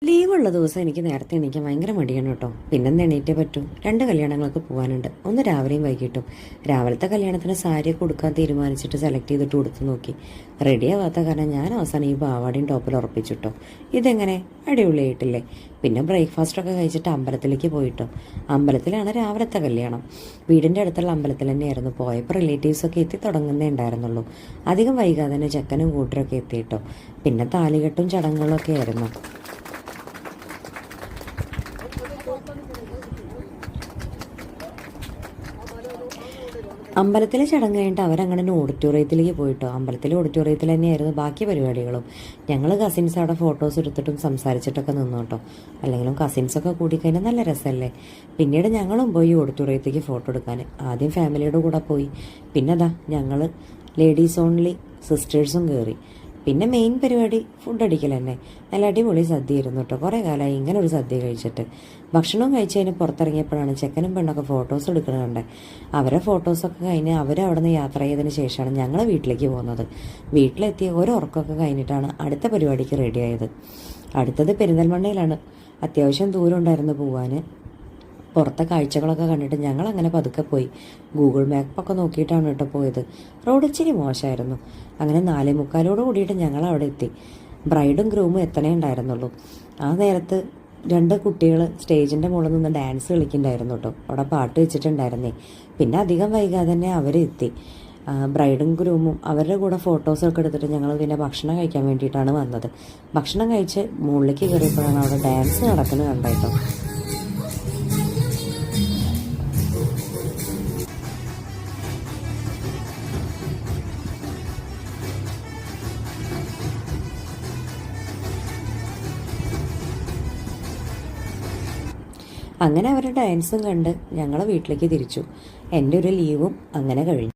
ലീവുള്ള ദിവസം എനിക്ക് നേരത്തെ എണീക്കാൻ ഭയങ്കര മടിയാണ് കേട്ടോ. പിന്നെന്ത് എണീറ്റേ പറ്റൂ. 2 കല്യാണങ്ങൾക്ക് പോകാനുണ്ട്. ഒന്ന് രാവിലെയും വൈകിട്ടും. രാവിലത്തെ കല്യാണത്തിന് സാരിയൊക്കെ കൊടുക്കാൻ തീരുമാനിച്ചിട്ട് സെലക്ട് ചെയ്തിട്ട് കൊടുത്തു നോക്കി. റെഡി ആവാത്ത കാരണം ഞാൻ അവസാനം ഈ പാവാടയും ടോപ്പിൽ ഉറപ്പിച്ചിട്ടോ. ഇതെങ്ങനെ അടിപൊളിയായിട്ടില്ലേ. പിന്നെ ബ്രേക്ക്ഫാസ്റ്റൊക്കെ കഴിച്ചിട്ട് അമ്പലത്തിലേക്ക് പോയിട്ടോ. അമ്പലത്തിലാണ് രാവിലത്തെ കല്യാണം. വീടിൻ്റെ അടുത്തുള്ള അമ്പലത്തിൽ തന്നെയായിരുന്നു. പോയപ്പോൾ റിലേറ്റീവ്സൊക്കെ എത്തി തുടങ്ങുന്നേ ഉണ്ടായിരുന്നുള്ളൂ. അധികം വൈകാതെ തന്നെ ചെക്കനും കൂട്ടരൊക്കെ എത്തിയിട്ടോ. പിന്നെ താലികെട്ടും ചടങ്ങുകളൊക്കെ ആയിരുന്നു. അമ്പലത്തിലെ ചടങ്ങ് കഴിഞ്ഞിട്ട് അവരങ്ങനെ ഓഡിറ്റോറിയത്തിലേക്ക് പോയിട്ടോ. അമ്പലത്തിലെ ഓഡിറ്റോറിയത്തിൽ തന്നെയായിരുന്നു ബാക്കി പരിപാടികളും. ഞങ്ങൾ കസിൻസ് അവിടെ ഫോട്ടോസ് എടുത്തിട്ടും സംസാരിച്ചിട്ടൊക്കെ നിന്നു കേട്ടോ. അല്ലെങ്കിലും കസിൻസൊക്കെ കൂടിക്കഴിഞ്ഞാൽ നല്ല രസമല്ലേ. പിന്നീട് ഞങ്ങളും പോയി ഓഡിറ്റോറിയത്തേക്ക് ഫോട്ടോ എടുക്കാൻ. ആദ്യം ഫാമിലിയുടെ കൂടെ പോയി. പിന്നെ അതാ ഞങ്ങൾ ലേഡീസ് ഓൺലി സിസ്റ്റേഴ്സും കയറി. പിന്നെ മെയിൻ പരിപാടി ഫുഡ് അടിക്കൽ തന്നെ. നല്ല അടിപൊളി സദ്യയായിരുന്നു കേട്ടോ. കുറേ കാലമായി ഇങ്ങനെ ഒരു സദ്യ കഴിച്ചിട്ട്. ഭക്ഷണവും കഴിച്ചതിന് പുറത്തിറങ്ങിയപ്പോഴാണ് ചെക്കനും പെണ്ണൊക്കെ ഫോട്ടോസ് എടുക്കുന്നത് കണ്ടേ. അവരെ ഫോട്ടോസൊക്കെ കഴിഞ്ഞ് അവരവിടെ നിന്ന് യാത്ര ചെയ്തതിന് ശേഷമാണ് ഞങ്ങൾ വീട്ടിലേക്ക് പോകുന്നത്. വീട്ടിലെത്തിയ ഉറക്കമൊക്കെ കഴിഞ്ഞിട്ടാണ് അടുത്ത പരിപാടിക്ക് റെഡിയായത്. അടുത്തത് പെരിന്തൽമണ്ണയിലാണ്. അത്യാവശ്യം ദൂരം ഉണ്ടായിരുന്നു പോവാൻ. പുറത്തെ കാഴ്ചകളൊക്കെ കണ്ടിട്ട് ഞങ്ങൾ അങ്ങനെ പതുക്കെ പോയി. ഗൂഗിൾ മാപ്പൊക്കെ നോക്കിയിട്ടാണ് കേട്ടോ പോയത്. റോഡ് ഇച്ചിരി മോശമായിരുന്നു. അങ്ങനെ 4:45 കൂടിയിട്ട് ഞങ്ങൾ അവിടെ എത്തി. ബ്രൈഡും ഗ്രൂമും എത്തണേ ഉണ്ടായിരുന്നുള്ളൂ. ആ നേരത്ത് 2 കുട്ടികൾ സ്റ്റേജിൻ്റെ മുകളിൽ നിന്ന് ഡാൻസ് കളിക്കുന്നുണ്ടായിരുന്നു കേട്ടോ. അവിടെ പാട്ട് വെച്ചിട്ടുണ്ടായിരുന്നേ. പിന്നെ അധികം വൈകാതെ തന്നെ അവരെത്തി. ബ്രൈഡും ഗ്രൂമും അവരുടെ കൂടെ ഫോട്ടോസൊക്കെ എടുത്തിട്ട് ഞങ്ങൾ പിന്നെ ഭക്ഷണം കഴിക്കാൻ വേണ്ടിയിട്ടാണ് വന്നത്. ഭക്ഷണം കഴിച്ച് മുകളിലേക്ക് കയറിയപ്പോഴാണ് അവിടെ ഡാൻസ് നടക്കുന്നത് കണ്ടായിട്ടോ. അങ്ങനെ അവരുടെ ഡാൻസും കണ്ട് ഞങ്ങൾ വീട്ടിലേക്ക് തിരിച്ചു. എൻ്റെ ഒരു ലീവും അങ്ങനെ കഴിഞ്ഞു.